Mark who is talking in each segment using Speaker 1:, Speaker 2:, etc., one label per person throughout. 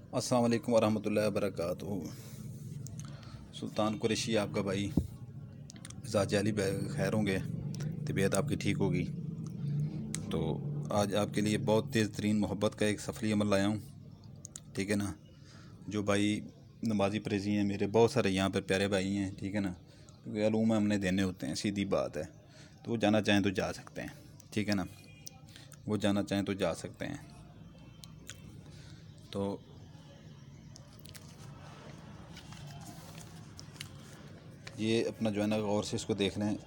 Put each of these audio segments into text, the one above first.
Speaker 1: अस्सलाम वालेकुम वरहमतुल्लाहि वबरकातुहू। सुल्तान कुरैशी आपका भाई मिजाज अली खैर होंगे, तबीयत आपकी ठीक होगी। तो आज आपके लिए बहुत तेज़ तरीन मोहब्बत का एक सफली अमल लाया हूँ, ठीक है ना। जो भाई नमाजी परहेज़ी हैं, मेरे बहुत सारे यहाँ पर प्यारे भाई हैं, ठीक है ना, क्योंकि अलूम हमने देने होते हैं, सीधी बात है। तो वो जाना चाहें तो जा सकते हैं, ठीक है ना, वो जाना चाहें तो जा सकते हैं। तो ये अपना जो है ना गौर से इसको देख लें।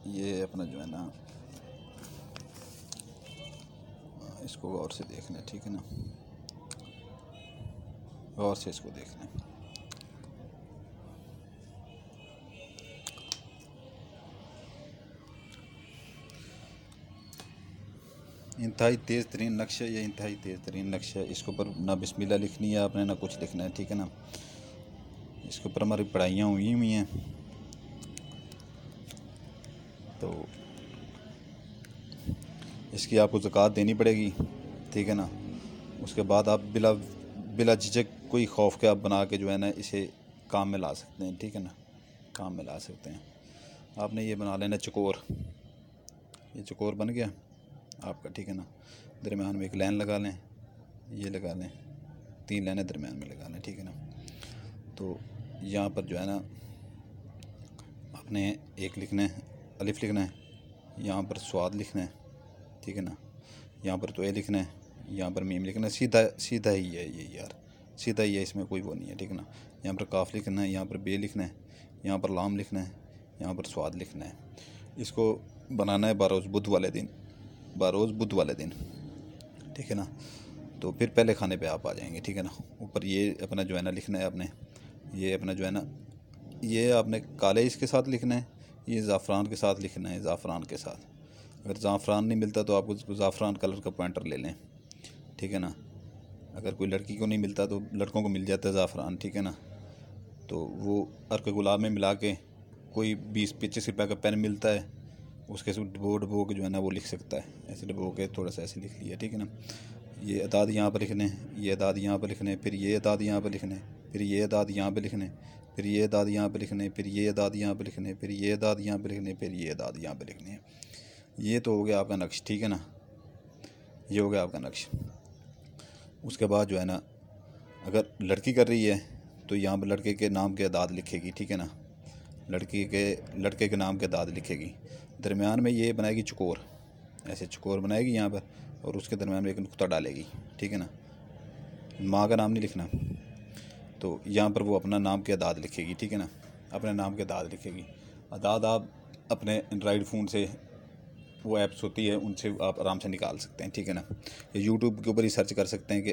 Speaker 1: ये अपना जो है ना इसको गौर से देख लें, ठीक है ना, गौर से इसको देख लें। इंतहाई तेज़ तरीन नक्शा, ये इंतहाई तेज़ तरीन नक्शा है। इसके ऊपर ना बिस्मिल्लाह लिखनी है आपने, ना कुछ लिखना है, ठीक है ना। इसके ऊपर हमारी पढ़ाइयाँ हुई हैं। तो इसकी आपको ज़कात देनी पड़ेगी, ठीक है ना। उसके बाद आप बिला बिला झिझक कोई खौफ के आप बना के जो है ना इसे काम में ला सकते हैं, ठीक है ना, काम में ला सकते हैं। आपने ये बना लेना चकोर, ये चकोर बन गया आपका, ठीक है ना। दरमियान में एक लाइन लगा लें, ये लगा लें, 3 लाइनें दरमियान में लगा लें, ठीक है ना। तो यहाँ पर जो है ना आपने एक लिखना है, अलिफ लिखना है, यहाँ पर स्वाद लिखना है, ठीक है ना, यहाँ पर तो ए लिखना है, यहाँ पर मीम लिखना है। सीधा सीधा ही है ये यार, सीधा ही है, इसमें कोई वो नहीं है, ठीक है ना। यहाँ पर काफ लिखना है, यहाँ पर बे लिखना है, यहाँ पर लाम लिखना है, यहाँ पर स्वाद लिखना है। इसको बनाना है बारोज़ बुध वाले दिन, बारोज़ बुध वाले दिन, ठीक है ना। तो फिर पहले खाने पे आप आ जाएंगे, ठीक है ना। ऊपर ये अपना जो है ना लिखना है आपने, ये अपना जो है ना, ये आपने काले इसके साथ लिखना है, ये ज़ाफ़रान के साथ लिखना है, ज़ाफ़रान के साथ। अगर ज़ाफ़रान नहीं मिलता तो आप ज़ाफ़रान कलर का पॉइंटर ले लें, ठीक है ना। अगर कोई लड़की को नहीं मिलता तो लड़कों को मिल जाता है ज़ाफ़रान, ठीक है ना। तो वो अर्क गुलाब में मिला के कोई 20-25 रुपये का पेन मिलता है, उसके से डबो के जो है ना वो लिख सकता है। ऐसे डबो के थोड़ा सा ऐसे लिख लिया, ठीक है ना। ये अदाद यहाँ पर लिखने, ये अदाद यहाँ पर लिखने, फिर ये अदाद यहाँ पर लिखने, फिर ये अदाद यहाँ पर लिखने, फिर ये अदाद यहाँ पर लिखने, फिर ये अदाद यहाँ पर लिखने, फिर ये अदाद यहाँ पर लिखने, फिर ये अदाद यहाँ पर लिखने। ये तो हो गया आपका नक्श, ठीक है ना, ये हो गया आपका नक्श। उसके बाद जो है ना अगर लड़की कर रही है तो यहाँ पर लड़के के नाम के अदाद लिखेगी, ठीक है ना, लड़के के नाम के अदाद लिखेगी। दरमियान में ये बनाएगी चकोर, ऐसे चकोर बनाएगी यहाँ पर, और उसके दरमियान में एक नुक्ता डालेगी, ठीक है ना। माँ का नाम नहीं लिखना। तो यहाँ पर वो अपना नाम के अदाद लिखेगी, ठीक है ना, अपने नाम के अदाद लिखेगी। अदाद आप अपने एंड्रॉयड फ़ोन से, वो ऐप्स होती है उनसे आप आराम से निकाल सकते हैं, ठीक है ना। या यूट्यूब के ऊपर ही सर्च कर सकते हैं कि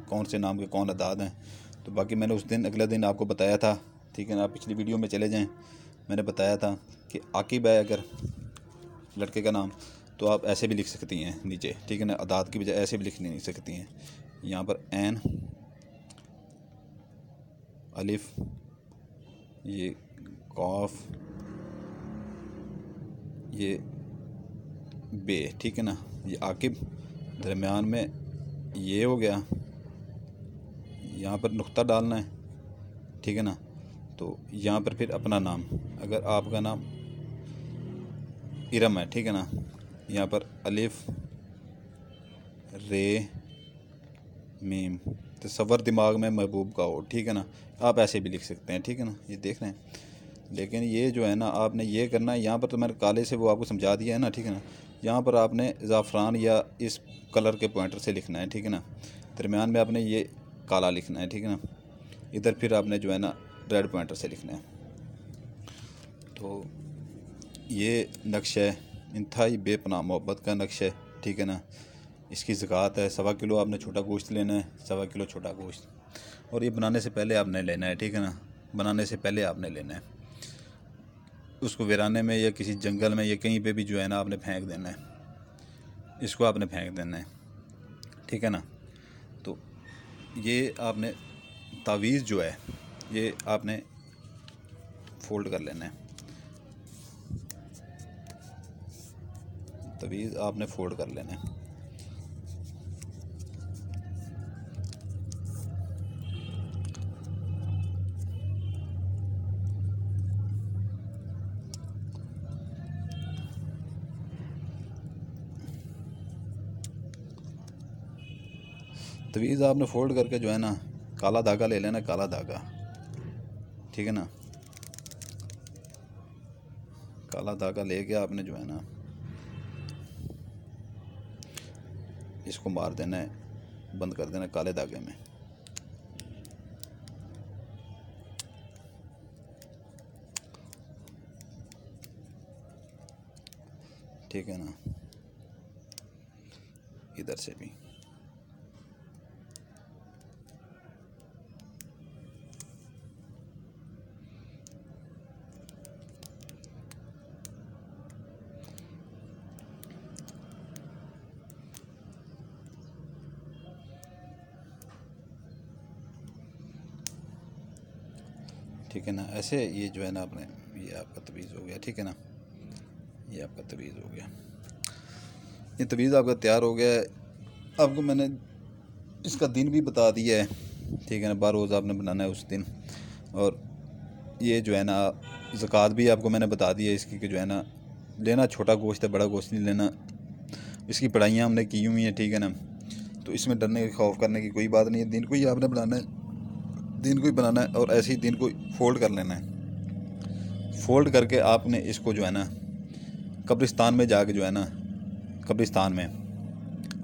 Speaker 1: कौन से नाम के कौन अदाद हैं। तो बाकी मैंने उस दिन अगले दिन आपको बताया था, ठीक है ना, आप पिछली वीडियो में चले जाएं, मैंने बताया था कि आकिब है अगर लड़के का नाम, तो आप ऐसे भी लिख सकती हैं नीचे, ठीक है ना, अदाद की बजाय ऐसे भी लिख नहीं सकती हैं। यहाँ पर एन, अलिफ, ये कॉफ, ये बे, ठीक है ना, ये आकिब। दरमियान में ये हो गया, यहाँ पर नुक्ता डालना है, ठीक है ना। तो यहाँ पर फिर अपना नाम, अगर आपका नाम इरम है, ठीक है ना, यहाँ पर अलिफ रे मीम, तसव्वुर दिमाग में महबूब का हो, ठीक है ना। आप ऐसे भी लिख सकते हैं, ठीक है ना, ये देख रहे हैं। लेकिन ये जो है ना आपने ये करना है, यहाँ पर तो मैंने काले से वो आपको समझा दिया है ना, ठीक है ना। यहाँ पर आपने ज़ाफ़रान या इस कलर के पॉइंटर से लिखना है, ठीक है ना। दरमियान में आपने ये काला लिखना है, ठीक है ना। इधर फिर आपने जो है ना रेड पॉइंटर से लिखना है। तो ये नक्शा है, इंतहाई बेपनाह मोहब्बत का नक्शा है, ठीक है ना। इसकी ज़कात है 1.25 किलो, आपने छोटा गोश्त लेना है, 1.25 किलो छोटा गोश्त। और ये बनाने से पहले आपने लेना है, ठीक है ना, बनाने से पहले आपने लेना है। उसको वीराने में या किसी जंगल में या कहीं पे भी जो है ना आपने फेंक देना है, इसको आपने फेंक देना है, ठीक है ना। तो ये आपने तावीज़ जो है ये आपने फ़ोल्ड कर लेना है, तावीज़ आपने फ़ोल्ड कर लेना है। तवीज़ आपने फोल्ड करके जो है ना काला धागा ले लेना, काला धागा, ठीक है ना। काला धागा लेके आपने जो है ना इसको मार देना है, बंद कर देना काले धागे में, ठीक है ना। इधर से भी ठीक है ना। ऐसे ये जो है ना आपने, ये आपका तवीज़ हो गया, ठीक है ना। ये आपका तवीज़ हो गया, ये तवीज़ आपका तैयार हो गया है। आपको मैंने इसका दिन भी बता दिया है, ठीक है ना। 12 रोज़ आपने बनाना है उस दिन। और ये जो है ना ज़कात भी आपको मैंने बता दी है इसकी, कि जो है ना लेना छोटा गोश्त है, बड़ा गोश्त नहीं लेना। इसकी पढ़ाइयाँ हमने की हुई हैं, ठीक है ना। तो इसमें डरने खौफ करने की कोई बात नहीं है। दिन को ही आपने बनाना है, दिन को ही बनाना है। और ऐसे ही दिन को फोल्ड कर लेना है। फोल्ड करके आपने इसको जो है ना कब्रिस्तान में जाके जो है ना, कब्रिस्तान में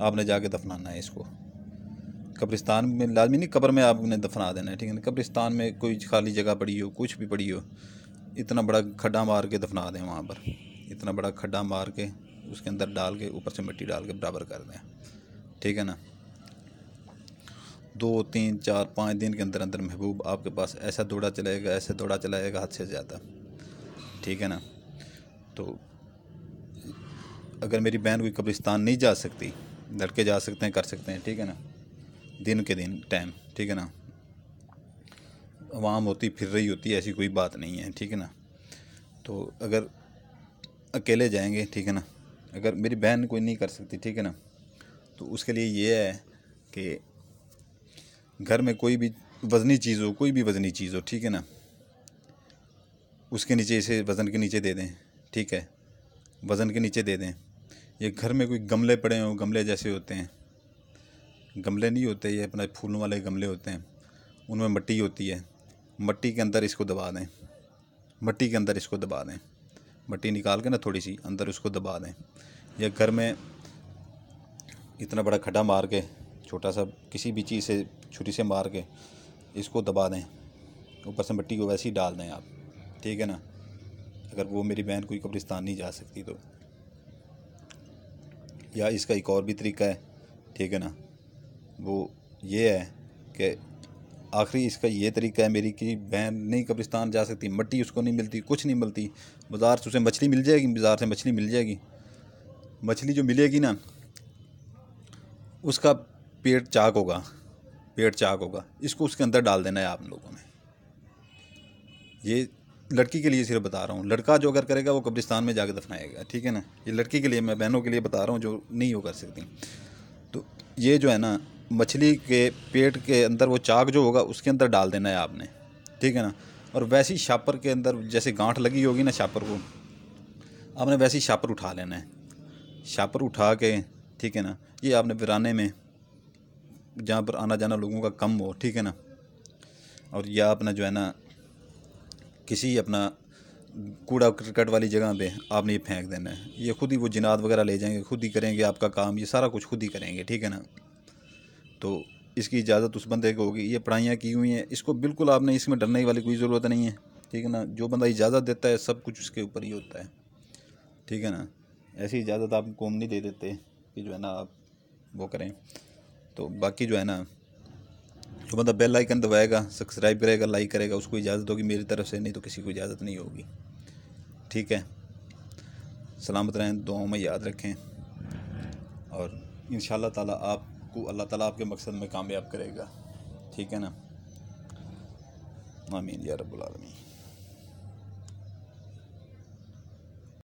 Speaker 1: आपने जाके दफनाना है इसको। कब्रिस्तान में लाजमी नहीं, कब्र में आपने दफना देना है, ठीक है ना। कब्रिस्तान में कोई खाली जगह पड़ी हो, कुछ भी पड़ी हो, इतना बड़ा खड्डा मार के दफना दें वहाँ पर। इतना बड़ा खड्डा मार के उसके अंदर डाल के ऊपर से मिट्टी डाल के बराबर कर दें, ठीक है ना। 2, 3, 4, 5 दिन के अंदर अंदर महबूब आपके पास ऐसा दौड़ा चलाएगा, ऐसे दौड़ा चलाएगा हद से ज़्यादा, ठीक है ना। तो अगर मेरी बहन कोई कब्रिस्तान नहीं जा सकती, लड़के जा सकते हैं, कर सकते हैं, ठीक है ना। दिन के दिन टाइम, ठीक है ना। आवाम होती फिर रही होती है, ऐसी कोई बात नहीं है, ठीक है ना। तो अगर अकेले जाएंगे, ठीक है ना, अगर मेरी बहन कोई नहीं कर सकती, ठीक है ना, तो उसके लिए ये है कि घर में कोई भी वज़नी चीज़ हो, कोई भी वज़नी चीज़ हो, ठीक है ना, उसके नीचे इसे वज़न के नीचे दे दें, ठीक है, वज़न के नीचे दे दें। ये घर में कोई गमले पड़े हों, गमले जैसे होते हैं, गमले नहीं होते, ये अपना फूलों वाले गमले होते हैं, उनमें मिट्टी होती है, मिट्टी के अंदर इसको दबा दें, मिट्टी के अंदर इसको दबा दें, मिट्टी निकाल के ना थोड़ी सी अंदर उसको दबा दें। या घर में इतना बड़ा खड्डा मार के, छोटा सा किसी भी चीज़ से छुरी से मार के इसको दबा दें, ऊपर से मिट्टी को वैसे ही डाल दें आप, ठीक है ना। अगर वो मेरी बहन कोई कब्रिस्तान नहीं जा सकती तो। या इसका एक और भी तरीका है, ठीक है ना, वो ये है कि आखिरी इसका ये तरीका है मेरी, कि बहन नहीं कब्रिस्तान जा सकती, मिट्टी उसको नहीं मिलती, कुछ नहीं मिलती, बाज़ार से उसे मछली मिल जाएगी, बाज़ार से मछली मिल जाएगी, मछली जो मिलेगी ना उसका पेट चाक होगा, पेट चाक होगा, इसको उसके अंदर डाल देना है आप लोगों ने। ये लड़की के लिए सिर्फ बता रहा हूँ, लड़का जो अगर करेगा वो कब्रिस्तान में जाकर दफनाएगा, ठीक है ना। ये लड़की के लिए, मैं बहनों के लिए बता रहा हूँ जो नहीं हो कर सकती। तो ये जो है ना मछली के पेट के अंदर वो चाक जो होगा उसके अंदर डाल देना है आपने, ठीक है ना। और वैसे ही शापर के अंदर जैसे गांठ लगी होगी ना शापर को, आपने वैसे ही शापर उठा लेना है, शापर उठा के, ठीक है ना। ये आपने वीराने में जहाँ पर आना जाना लोगों का कम हो, ठीक है ना, और या अपना जो है ना किसी अपना कूड़ा करकट वाली जगह पे आपने ये फेंक देना है। ये खुद ही वो जिनात वगैरह ले जाएंगे, खुद ही करेंगे आपका काम, ये सारा कुछ खुद ही करेंगे, ठीक है ना। तो इसकी इजाज़त उस बंदे को होगी। ये पढ़ाइयाँ की हुई हैं, इसको बिल्कुल आपने इसमें डरने वाली कोई ज़रूरत नहीं है, ठीक है ना। जो बंदा इजाज़त देता है सब कुछ उसके ऊपर ही होता है, ठीक है ना। ऐसी इजाज़त आप कौम नहीं दे देते कि जो है ना आप वो करें। तो बाकी जो है ना जो बंदा बेल आइकन दबाएगा, सब्सक्राइब करेगा, लाइक करेगा, उसको इजाज़त होगी मेरी तरफ से, नहीं तो किसी को इजाज़त नहीं होगी, ठीक है। सलामत रहें, दुआओं में याद रखें, और इंशाअल्लाह ताला आपको अल्लाह ताला आपके मकसद में कामयाब करेगा, ठीक है ना। आमीन या रब्बुल आलमीन।